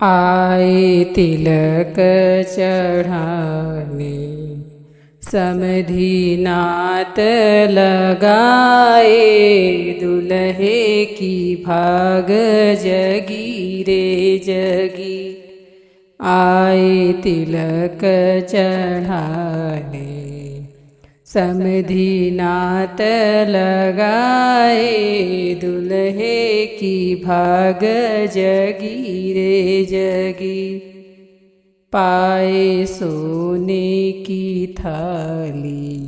आए तिलक चढ़ाने समधी नात लगाए, दुल्हे की भाग जगी रे जगी। आए तिलक चढ़ाने समधी नात लगाए, दुल्हे की भाग जगी रे जगी। पाए सोने की थाली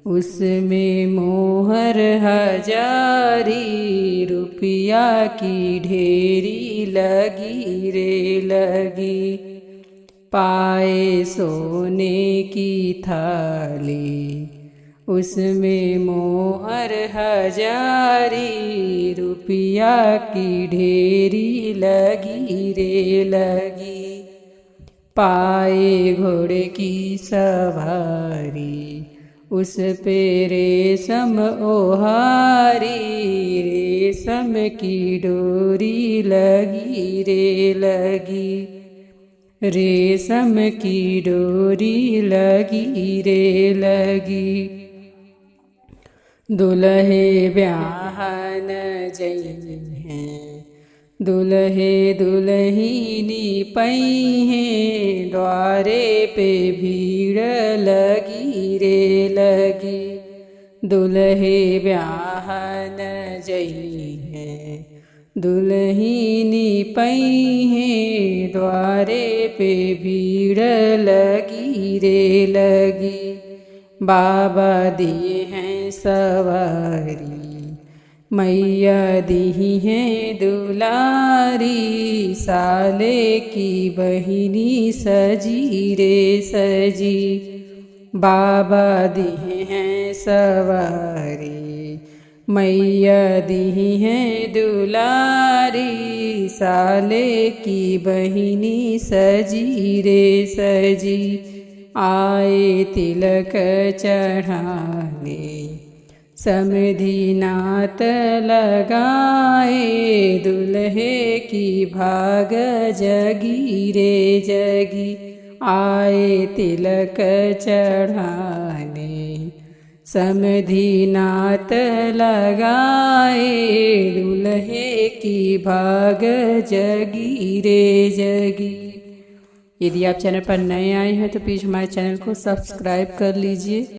उसमें मोहर हजारी, रुपया की ढेरी लगी रे लगी। पाए सोने की थाली उसमें मोहर हजारी, रुपया की ढेरी लगी रे लगी। पाए घोड़े की सवारी उस पे रेशम ओहारी, रेशम की डोरी लगी रे लगी। रेशम की डोरी लगी रे लगी। दुल्हे ब्याहन जइहें, दुल्हे दुल्हिनी पइहें, द्वारे पे भीड़ लगी रे लगी। दुल्हे ब्याहन जइहें, दुल्हिनी पइहें, द्वारे पे भीड़ लगी रे लगी। बाबा दिए हैं सवारी, मैया दी हैं दुलारी, साले की बहिनी सजी रे सजी। बाबा दिए हैं सवारी, मैया दी हैं दुलारी, साले की बहिनी सजी रे सजी। आए तिलक चढ़ाने समधी नात लगाए, दुल्हे की भाग जगी रे जगी। आए तिलक चढ़ाने समधी नात लगाए, दुल्हे की भाग जगी रे जगी। यदि आप चैनल पर नए आए हैं तो प्लीज़ हमारे चैनल को सब्सक्राइब कर लीजिए।